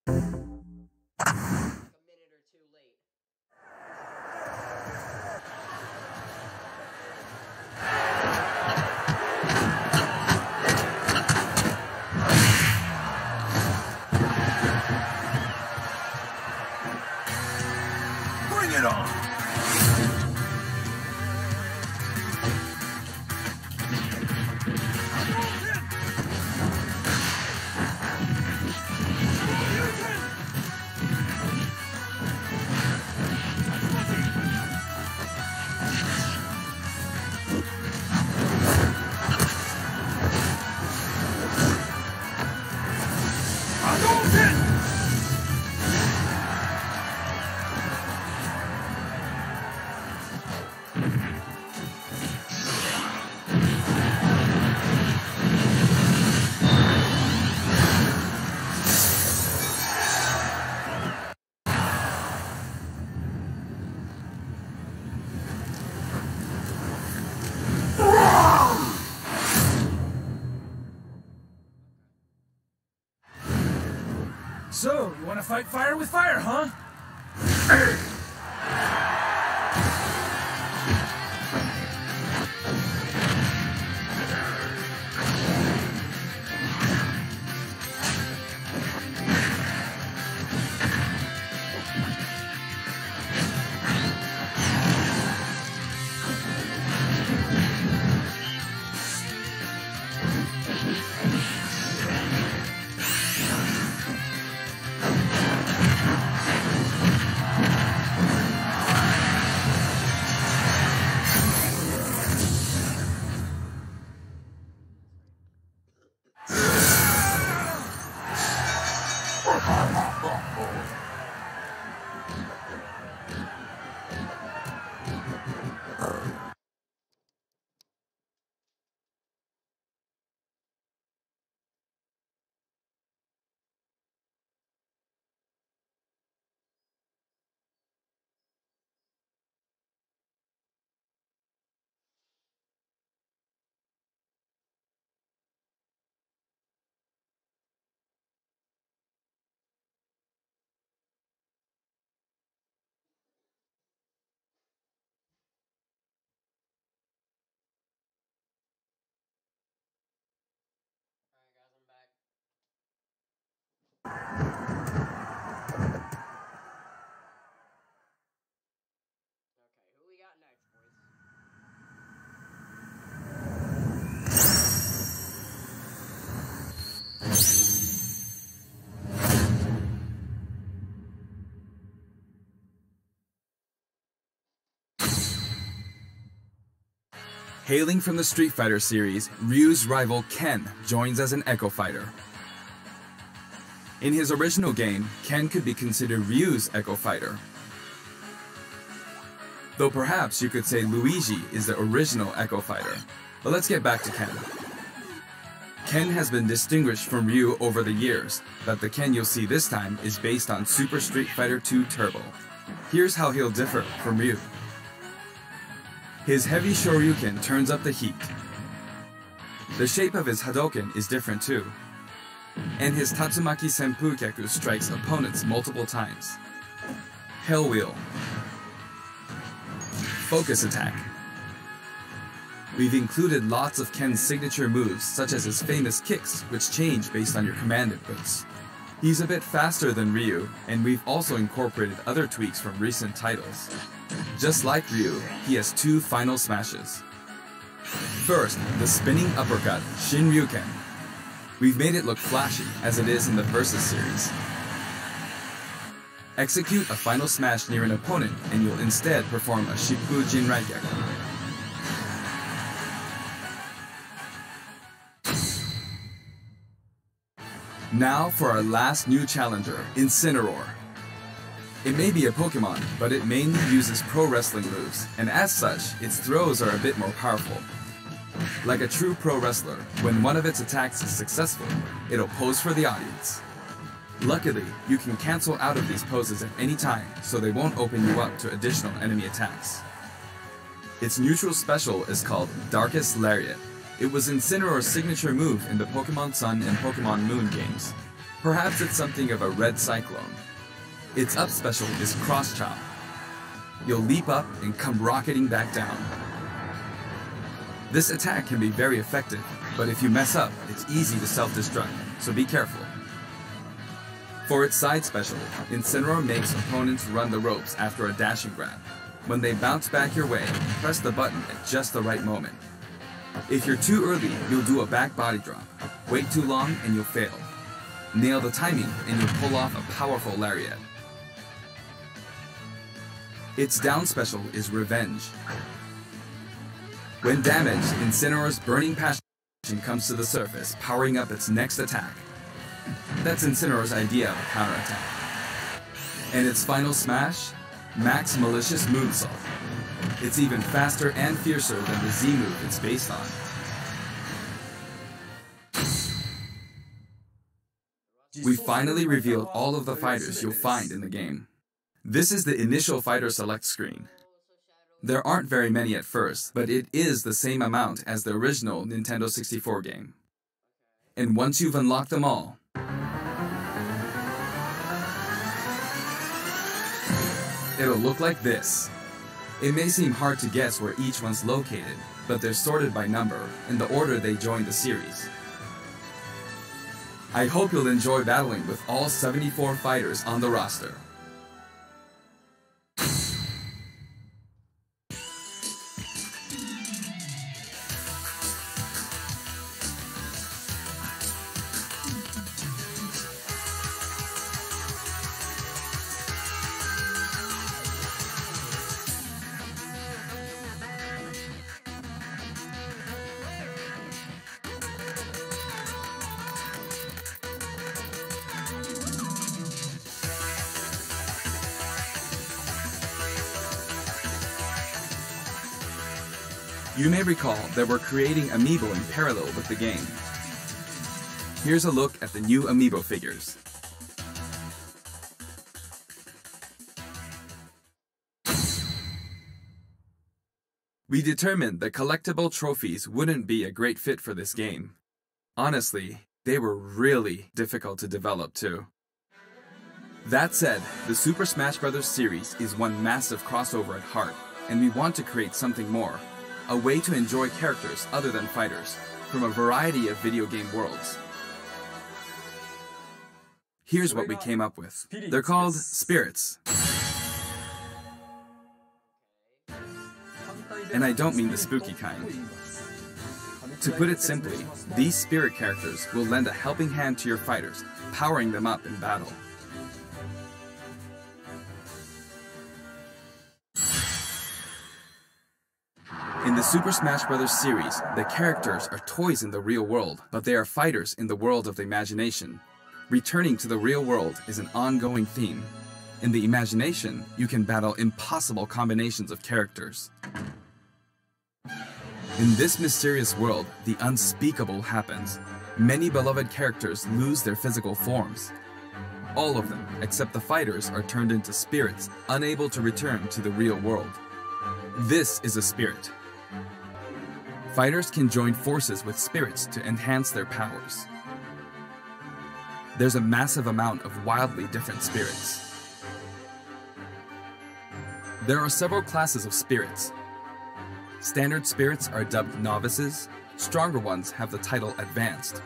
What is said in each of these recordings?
minute or two late. Bring it on! So, you want to fight fire with fire, huh? Alright guys, I'm back. Okay, who we got next, boys? Hailing from the Street Fighter series, Ryu's rival Ken joins as an Echo Fighter. In his original game, Ken could be considered Ryu's Echo Fighter. Though perhaps you could say Luigi is the original Echo Fighter. But let's get back to Ken. Ken has been distinguished from Ryu over the years, but the Ken you'll see this time is based on Super Street Fighter II Turbo. Here's how he'll differ from Ryu. His heavy Shoryuken turns up the heat. The shape of his Hadoken is different too. And his Tatsumaki Senpukyaku strikes opponents multiple times. Hell Wheel. Focus Attack. We've included lots of Ken's signature moves, such as his famous kicks, which change based on your command inputs. He's a bit faster than Ryu, and we've also incorporated other tweaks from recent titles. Just like Ryu, he has two final smashes. First, the spinning uppercut, Shinryuken. We've made it look flashy, as it is in the Versus series. Execute a final smash near an opponent, and you'll instead perform a Shippu Jinraigyaku. Now for our last new challenger, Incineroar. It may be a Pokemon, but it mainly uses pro wrestling moves, and as such, its throws are a bit more powerful. Like a true pro wrestler, when one of its attacks is successful, it'll pose for the audience. Luckily, you can cancel out of these poses at any time, so they won't open you up to additional enemy attacks. Its neutral special is called Darkest Lariat. It was Incineroar's signature move in the Pokemon Sun and Pokemon Moon games. Perhaps it's something of a red cyclone. Its up special is Cross Chop. You'll leap up and come rocketing back down. This attack can be very effective, but if you mess up, it's easy to self-destruct, so be careful. For its side special, Incineroar makes opponents run the ropes after a dashing grab. When they bounce back your way, press the button at just the right moment. If you're too early, you'll do a back body drop. Wait too long and you'll fail. Nail the timing and you'll pull off a powerful lariat. Its down special is Revenge. When damaged, Incineroar's Burning Passion comes to the surface, powering up its next attack. That's Incineroar's idea of a counterattack. And its final smash? Max Malicious Moonsault. It's even faster and fiercer than the Z move it's based on. We finally revealed all of the fighters you'll find in the game. This is the initial fighter select screen. There aren't very many at first, but it is the same amount as the original Nintendo 64 game. And once you've unlocked them all, it'll look like this. It may seem hard to guess where each one's located, but they're sorted by number in the order they joined the series. I hope you'll enjoy battling with all 74 fighters on the roster. You may recall that we're creating Amiibo in parallel with the game. Here's a look at the new Amiibo figures. We determined that collectible trophies wouldn't be a great fit for this game. Honestly, they were really difficult to develop too. That said, the Super Smash Bros. Series is one massive crossover at heart, and we want to create something more. A way to enjoy characters other than fighters, from a variety of video game worlds. Here's what we came up with. They're called Spirits. And I don't mean the spooky kind. To put it simply, these spirit characters will lend a helping hand to your fighters, powering them up in battle. In the Super Smash Bros. Series, the characters are toys in the real world, but they are fighters in the world of the imagination. Returning to the real world is an ongoing theme. In the imagination, you can battle impossible combinations of characters. In this mysterious world, the unspeakable happens. Many beloved characters lose their physical forms. All of them, except the fighters, are turned into spirits, unable to return to the real world. This is a spirit. Fighters can join forces with spirits to enhance their powers. There's a massive amount of wildly different spirits. There are several classes of spirits. Standard spirits are dubbed novices. Stronger ones have the title advanced.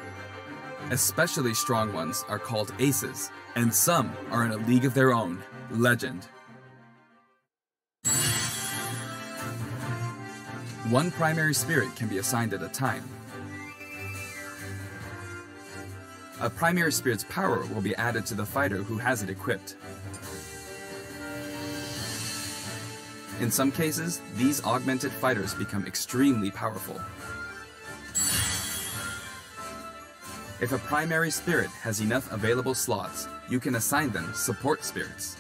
Especially strong ones are called aces, and some are in a league of their own, legend. One primary spirit can be assigned at a time. A primary spirit's power will be added to the fighter who has it equipped. In some cases, these augmented fighters become extremely powerful. If a primary spirit has enough available slots, you can assign them support spirits.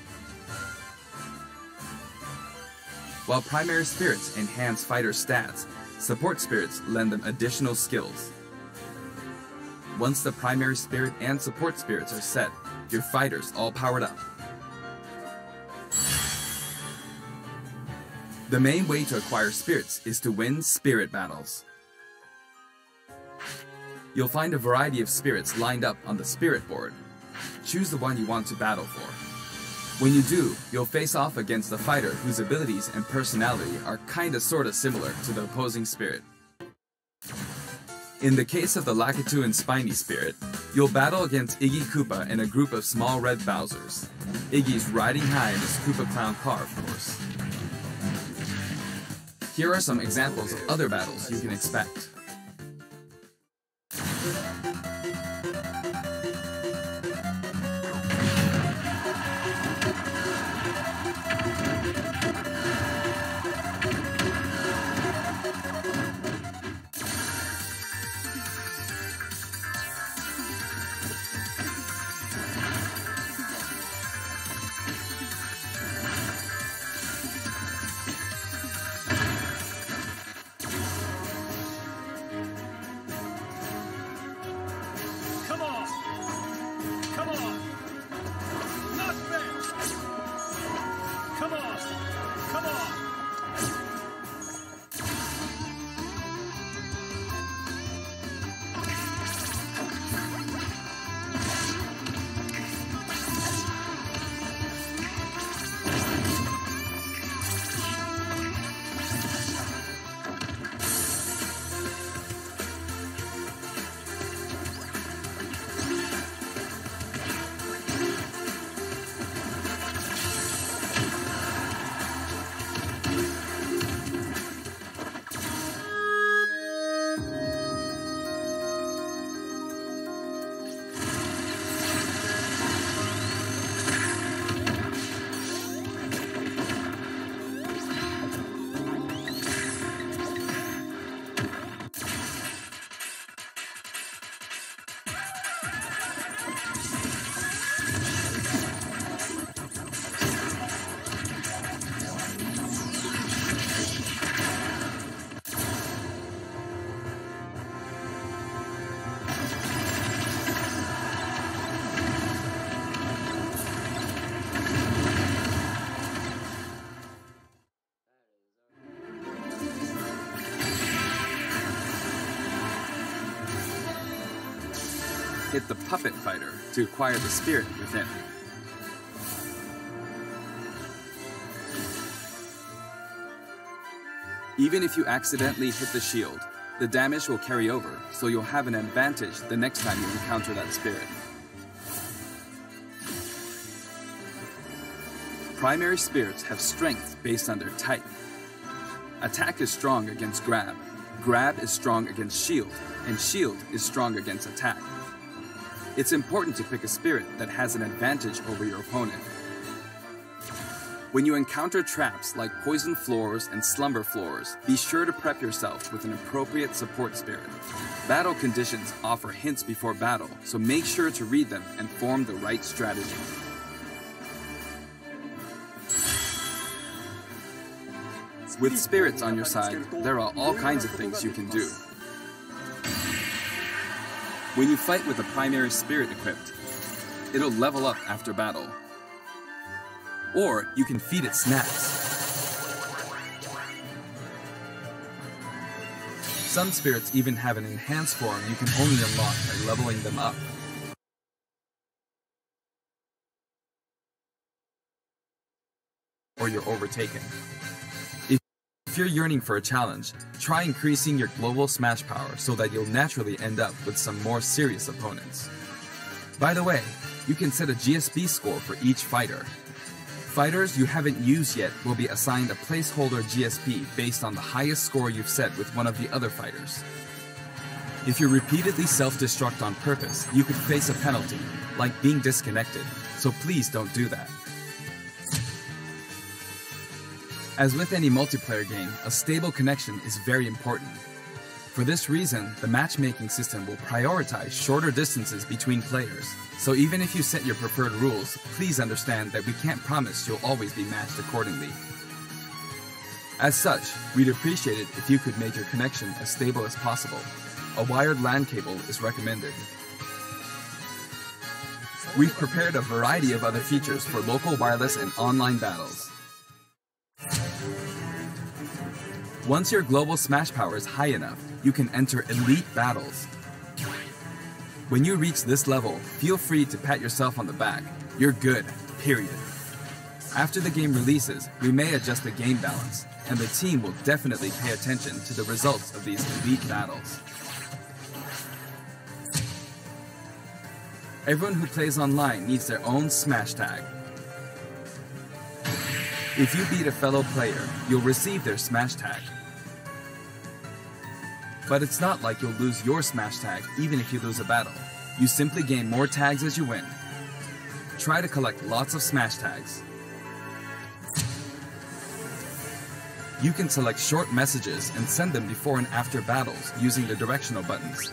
While primary spirits enhance fighter stats, support spirits lend them additional skills. Once the primary spirit and support spirits are set, your fighter's all powered up. The main way to acquire spirits is to win spirit battles. You'll find a variety of spirits lined up on the spirit board. choose the one you want to battle for. When you do, you'll face off against a fighter whose abilities and personality are kinda sorta similar to the opposing spirit. In the case of the Lakitu and Spiny spirit, you'll battle against Iggy Koopa and a group of small red Bowsers. Iggy's riding high in his Koopa Clown car, of course. Here are some examples of other battles you can expect. Hit the Puppet Fighter to acquire the spirit within. Even if you accidentally hit the shield, the damage will carry over, so you'll have an advantage the next time you encounter that spirit. Primary spirits have strength based on their type. Attack is strong against grab, grab is strong against shield, and shield is strong against attack. It's important to pick a spirit that has an advantage over your opponent. When you encounter traps like poison floors and slumber floors, be sure to prep yourself with an appropriate support spirit. Battle conditions offer hints before battle, so make sure to read them and form the right strategy. With spirits on your side, there are all kinds of things you can do. When you fight with a primary spirit equipped, it'll level up after battle. Or you can feed it snacks. Some spirits even have an enhanced form you can only unlock by leveling them up. Or you're overtaken. If you're yearning for a challenge, try increasing your global smash power so that you'll naturally end up with some more serious opponents. By the way, you can set a GSP score for each fighter. Fighters you haven't used yet will be assigned a placeholder GSP based on the highest score you've set with one of the other fighters. If you repeatedly self-destruct on purpose, you could face a penalty, like being disconnected, so please don't do that. As with any multiplayer game, a stable connection is very important. For this reason, the matchmaking system will prioritize shorter distances between players. So even if you set your preferred rules, please understand that we can't promise you'll always be matched accordingly. As such, we'd appreciate it if you could make your connection as stable as possible. A wired LAN cable is recommended. We've prepared a variety of other features for local wireless and online battles. Once your global smash power is high enough, you can enter elite battles. When you reach this level, feel free to pat yourself on the back. You're good, period. After the game releases, we may adjust the game balance, and the team will definitely pay attention to the results of these elite battles. Everyone who plays online needs their own smash tag. If you beat a fellow player, you'll receive their smash tag. But it's not like you'll lose your smash tag even if you lose a battle. You simply gain more tags as you win. Try to collect lots of smash tags. You can select short messages and send them before and after battles using the directional buttons.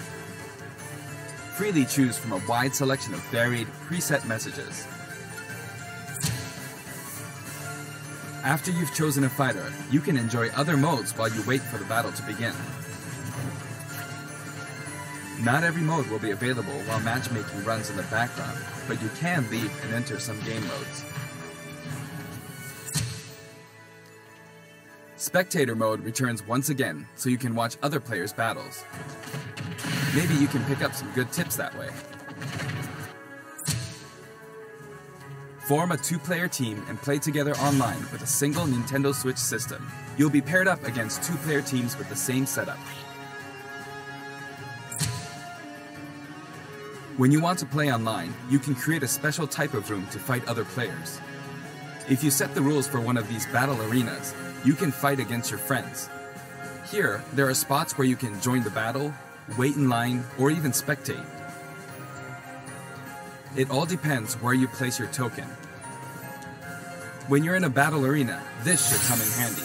Freely choose from a wide selection of varied, preset messages. After you've chosen a fighter, you can enjoy other modes while you wait for the battle to begin. Not every mode will be available while matchmaking runs in the background, but you can leave and enter some game modes. Spectator mode returns once again, so you can watch other players' battles. Maybe you can pick up some good tips that way. Form a 2-player team and play together online with a single Nintendo Switch system. You'll be paired up against 2-player teams with the same setup. When you want to play online, you can create a special type of room to fight other players. If you set the rules for one of these battle arenas, you can fight against your friends. Here, there are spots where you can join the battle, wait in line, or even spectate. It all depends where you place your token. When you're in a battle arena, this should come in handy.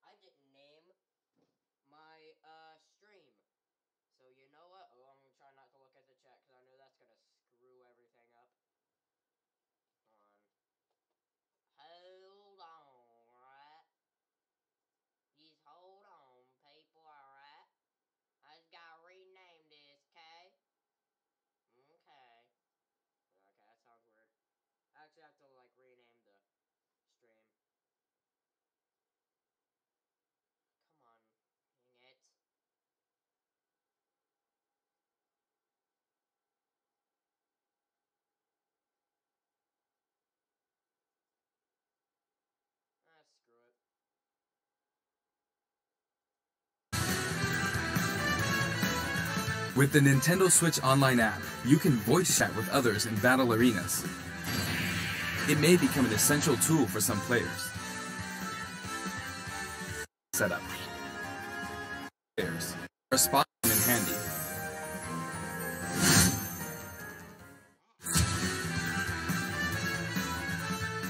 I didn't name my stream. So you know what? Oh, I'm gonna try not to look at the chat because I know that's gonna screw everything up. Hold on, right? Just hold on, people, alright? I just gotta rename this, okay? Okay. Okay, that sounds weird. I actually have to, like, rename the stream. Come on, dang it. Ah, screw it. With the Nintendo Switch Online app, you can voice chat with others in battle arenas. It may become an essential tool for some players. Setup. Players are spot in handy.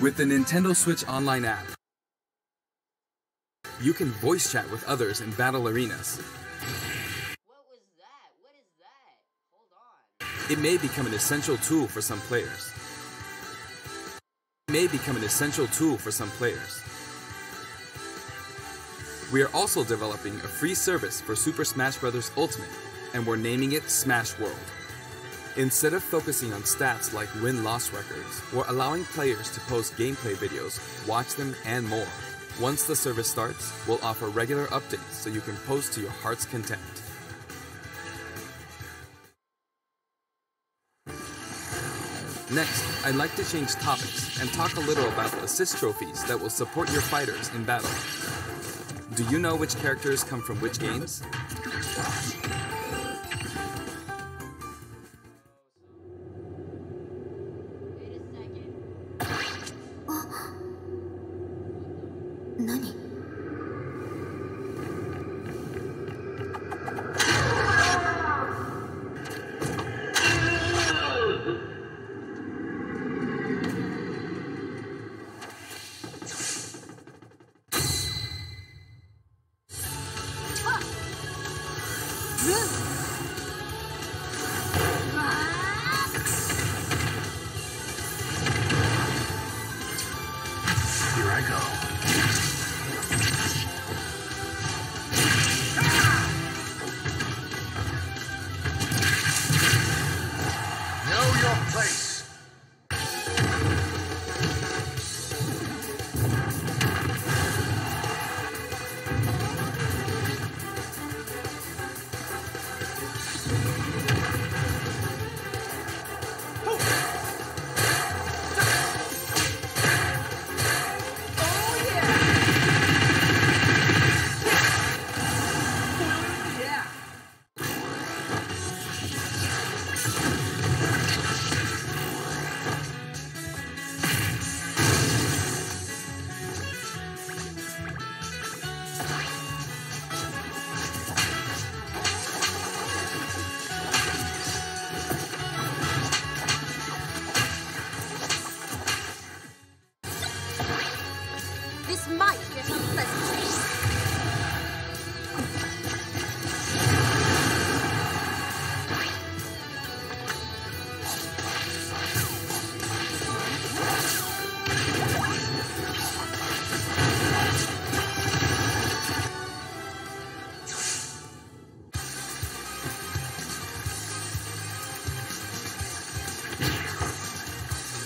With the Nintendo Switch Online app, you can voice chat with others in battle arenas. It may become an essential tool for some players. We are also developing a free service for Super Smash Bros. Ultimate, and we're naming it Smash World. Instead of focusing on stats like win-loss records, we're allowing players to post gameplay videos, watch them, and more. Once the service starts, we'll offer regular updates so you can post to your heart's content. Next, I'd like to change topics and talk a little about assist trophies that will support your fighters in battle. Do you know which characters come from which games? Here I go. Know your place. This might get unpleasant.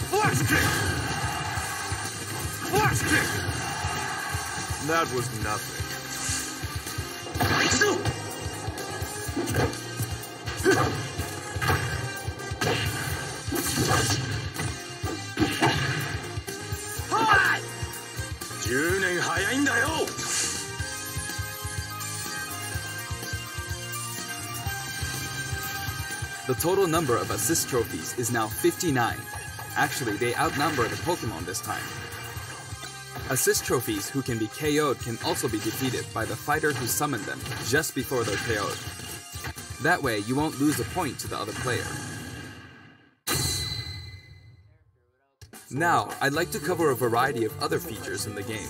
Flash kick! Flash kick! That was nothing. Hi! 10年早いんだよ! The total number of assist trophies is now 59. Actually, they outnumber the Pokemon this time. Assist trophies who can be KO'd can also be defeated by the fighter who summoned them just before they're KO'd. That way, you won't lose a point to the other player. Now, I'd like to cover a variety of other features in the game.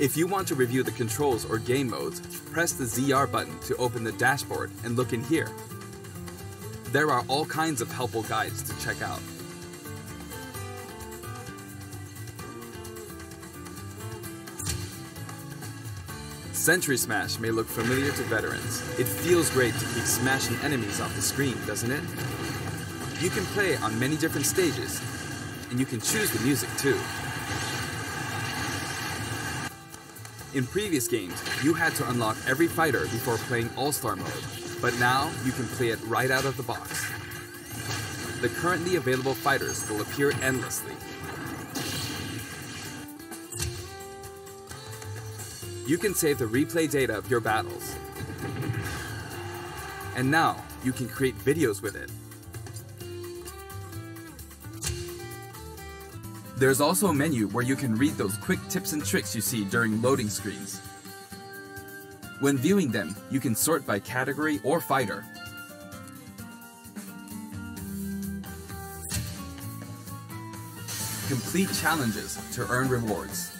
If you want to review the controls or game modes, press the ZR button to open the dashboard and look in here. There are all kinds of helpful guides to check out. Sentry Smash may look familiar to veterans. It feels great to keep smashing enemies off the screen, doesn't it? You can play on many different stages, and you can choose the music too. In previous games, you had to unlock every fighter before playing All-Star mode, but now you can play it right out of the box. The currently available fighters will appear endlessly. You can save the replay data of your battles. And now, you can create videos with it. There's also a menu where you can read those quick tips and tricks you see during loading screens. When viewing them, you can sort by category or fighter. Complete challenges to earn rewards.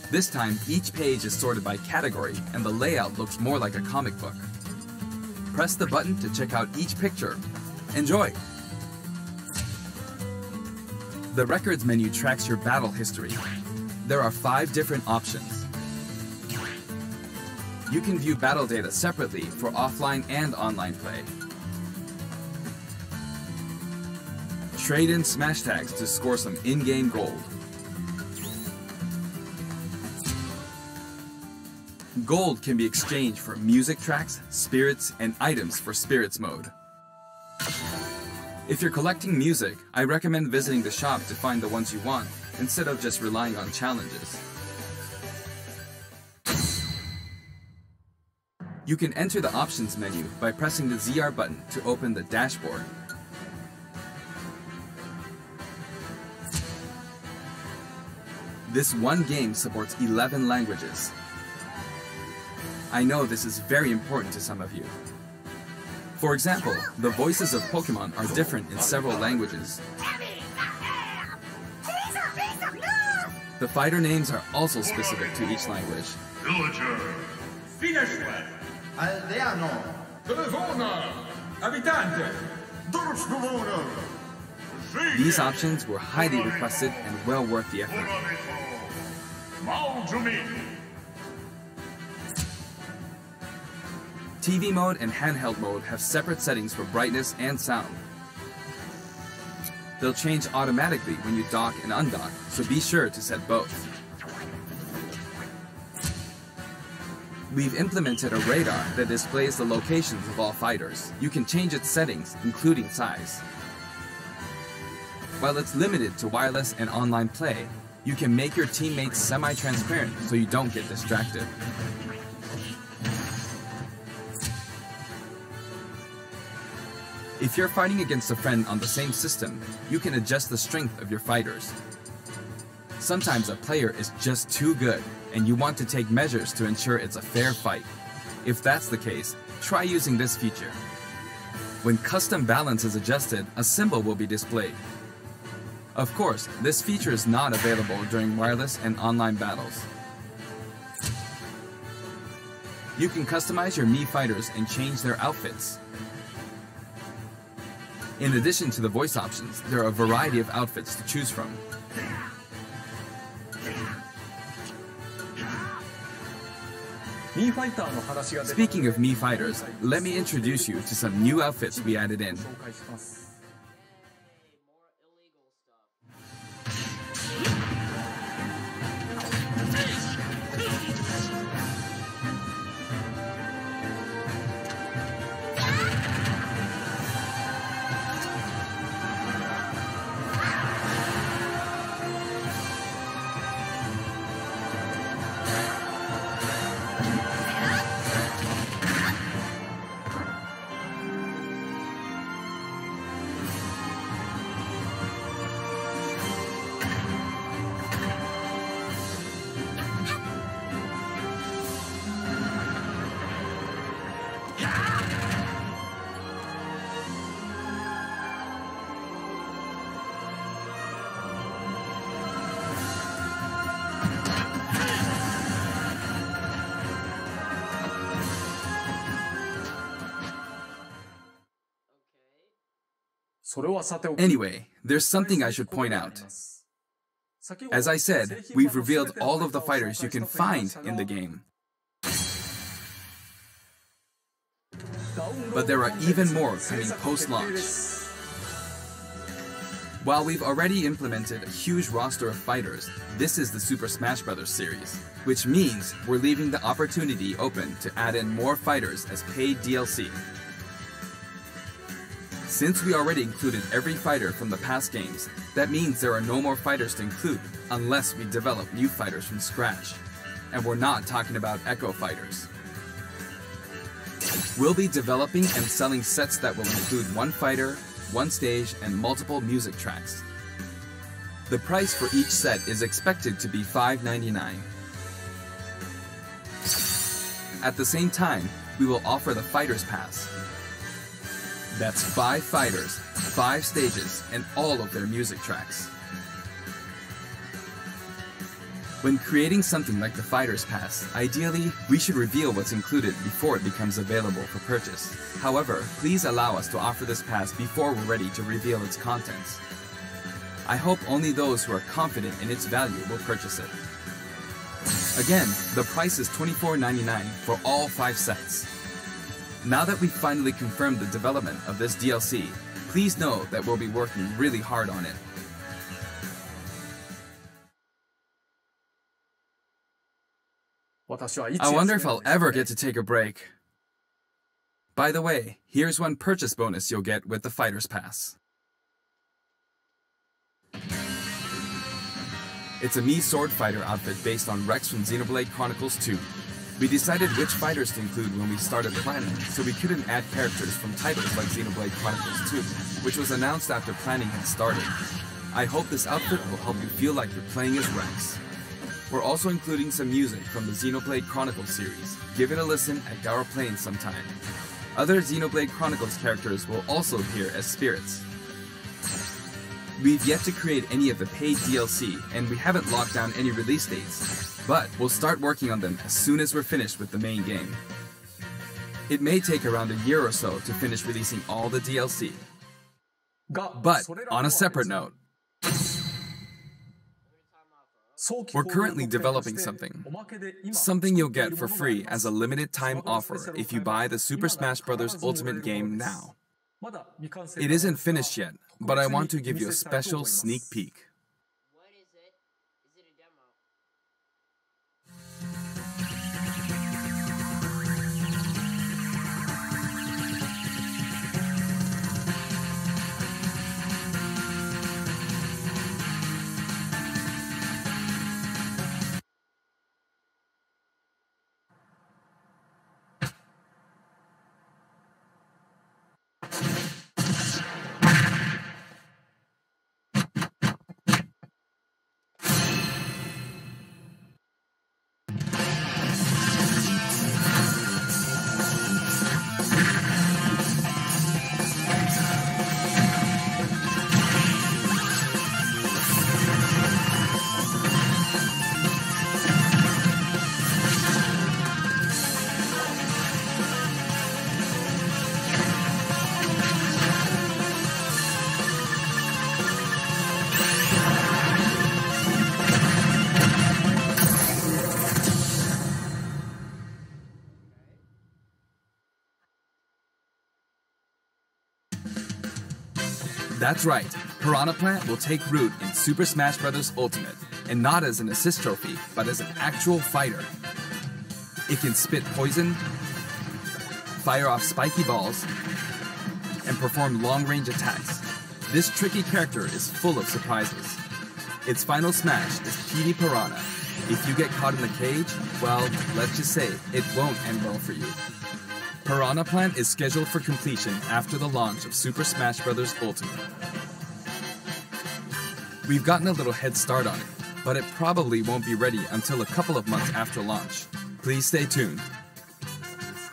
This time, each page is sorted by category and the layout looks more like a comic book. Press the button to check out each picture. Enjoy! The Records menu tracks your battle history. There are 5 different options. You can view battle data separately for offline and online play. Trade in smash tags to score some in-game gold. Gold can be exchanged for music tracks, spirits, and items for Spirits mode. If you're collecting music, I recommend visiting the shop to find the ones you want, instead of just relying on challenges. You can enter the options menu by pressing the ZR button to open the dashboard. This one game supports 11 languages. I know this is very important to some of you. For example, the voices of Pokemon are different in several languages. The fighter names are also specific to each language. Villager! Aldeano. These options were highly requested and well worth the effort. TV mode and handheld mode have separate settings for brightness and sound. They'll change automatically when you dock and undock, so be sure to set both. We've implemented a radar that displays the locations of all fighters. You can change its settings, including size. While it's limited to wireless and online play, you can make your teammates semi-transparent so you don't get distracted. If you're fighting against a friend on the same system, you can adjust the strength of your fighters. Sometimes a player is just too good, and you want to take measures to ensure it's a fair fight. If that's the case, try using this feature. When custom balance is adjusted, a symbol will be displayed. Of course, this feature is not available during wireless and online battles. You can customize your Mii fighters and change their outfits. In addition to the voice options, there are a variety of outfits to choose from. Speaking of Mii fighters, let me introduce you to some new outfits we added in. Anyway, there's something I should point out. As I said, we've revealed all of the fighters you can find in the game. But there are even more coming post-launch. While we've already implemented a huge roster of fighters, this is the Super Smash Bros. Series, which means we're leaving the opportunity open to add in more fighters as paid DLC. Since we already included every fighter from the past games, that means there are no more fighters to include unless we develop new fighters from scratch. And we're not talking about Echo fighters. We'll be developing and selling sets that will include one fighter, one stage, and multiple music tracks. The price for each set is expected to be $5.99. At the same time, we will offer the Fighters Pass. That's 5 fighters, 5 stages, and all of their music tracks. When creating something like the Fighters Pass, ideally, we should reveal what's included before it becomes available for purchase. However, please allow us to offer this pass before we're ready to reveal its contents. I hope only those who are confident in its value will purchase it. Again, the price is $24.99 for all 5 sets. Now that we've finally confirmed the development of this DLC, please know that we'll be working really hard on it. I wonder if I'll ever get to take a break. By the way, here's one purchase bonus you'll get with the Fighters Pass. It's a Mii Sword Fighter outfit based on Rex from Xenoblade Chronicles 2. We decided which fighters to include when we started planning, so we couldn't add characters from titles like Xenoblade Chronicles 2, which was announced after planning had started. I hope this outfit will help you feel like you're playing as Rex. We're also including some music from the Xenoblade Chronicles series. Give it a listen at Garo Plains sometime. Other Xenoblade Chronicles characters will also appear as spirits. We've yet to create any of the paid DLC, and we haven't locked down any release dates, but we'll start working on them as soon as we're finished with the main game. It may take around a year or so to finish releasing all the DLC. But, on a separate note, we're currently developing something you'll get for free as a limited time offer if you buy the Super Smash Bros. Ultimate game now. It isn't finished yet, but I want to give you a special sneak peek. What is it? Is it a demo? That's right, Piranha Plant will take root in Super Smash Bros. Ultimate, and not as an assist trophy, but as an actual fighter. It can spit poison, fire off spiky balls, and perform long-range attacks. This tricky character is full of surprises. Its final smash is PD Piranha. If you get caught in the cage, well, let's just say it won't end well for you. Piranha Plant is scheduled for completion after the launch of Super Smash Bros. Ultimate. We've gotten a little head start on it, but it probably won't be ready until a couple of months after launch. Please stay tuned.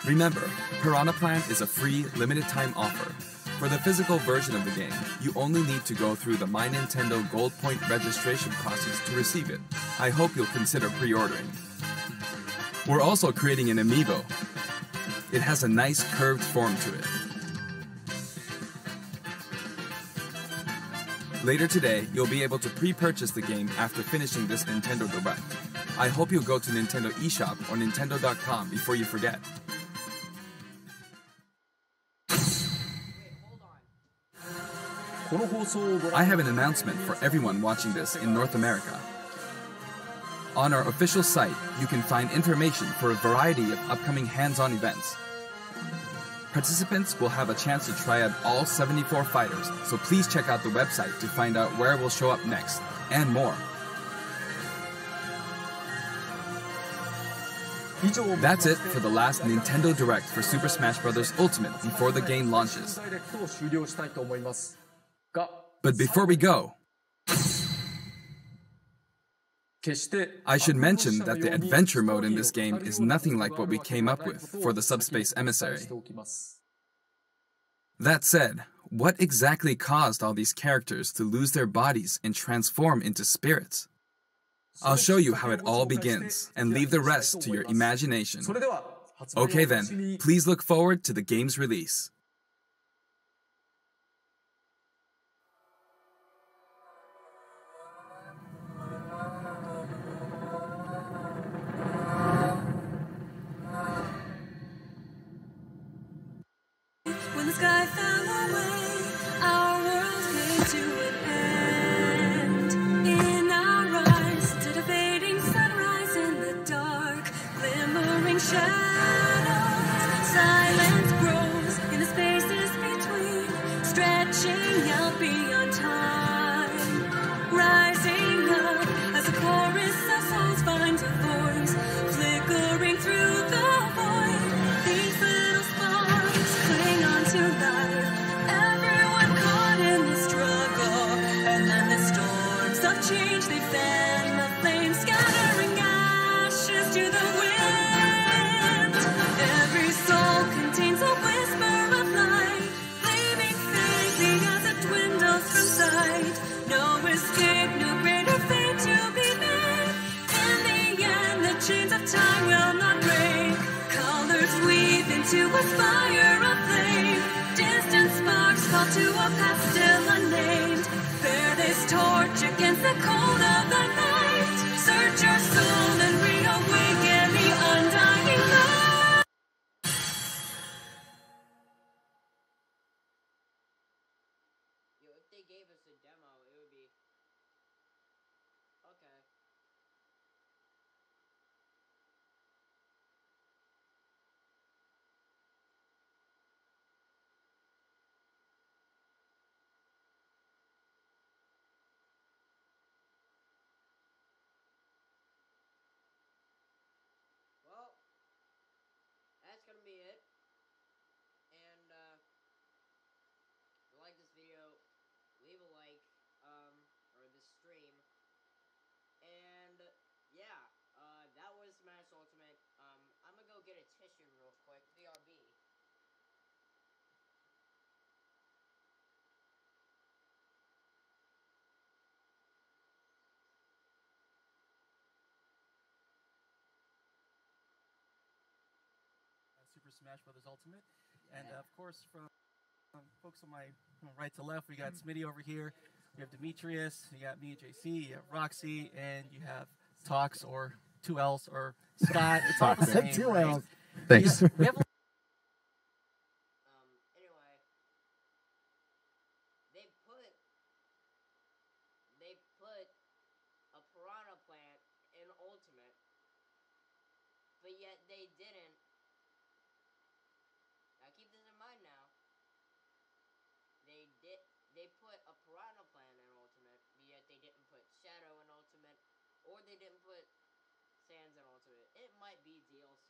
Remember, Piranha Plant is a free, limited-time offer. For the physical version of the game, you only need to go through the My Nintendo Gold Point registration process to receive it. I hope you'll consider pre-ordering. We're also creating an amiibo. It has a nice curved form to it. Later today, you'll be able to pre-purchase the game after finishing this Nintendo Direct. I hope you'll go to Nintendo eShop or Nintendo.com before you forget. I have an announcement for everyone watching this in North America. On our official site, you can find information for a variety of upcoming hands-on events. Participants will have a chance to try out all 74 fighters, so please check out the website to find out where we'll show up next, and more. That's it for the last Nintendo Direct for Super Smash Bros. Ultimate before the game launches. But before we go, I should mention that the adventure mode in this game is nothing like what we came up with for the Subspace Emissary. That said, what exactly caused all these characters to lose their bodies and transform into spirits? I'll show you how it all begins, and leave the rest to your imagination. Okay then, please look forward to the game's release. When the sky fell away, our world came to an end. In our eyes, to the fading sunrise in the dark, glimmering shadows. Silence grows in the spaces between, stretching out beyond time. Rising up as a chorus of souls finds a voice, flickering through the void. These little sparks cling on to life. Everyone caught in the struggle, and then the storms of change they fan the flames, scattering ashes to the wind. into a spire of flame. Distant sparks fall to a path still unnamed. Bear this torch against the cold of the night. Search your soul and reawaken the undying light. Yo, if they gave us a demo, it would be... Okay. Well, that's gonna be it. And, if you like this video, leave a like, or this stream. And, yeah, that was Smash Ultimate. I'm gonna go get a tissue real quick. BRB. Super Smash Bros. Ultimate. And of course, from folks on my right to left, we got Smitty over here. We have Demetrius, you got me, JC, you have Roxy, and you have Tox or 2Ls or Scott. It's all the same. 2 right? L's. Thanks. We have Anyway, they put a piranha plant in Ultimate, but yet they didn't. Now keep this in mind now. They put a piranha plant in Ultimate, but yet they didn't put Shadow in Ultimate, or they didn't put Sans in Ultimate. It might be DLC.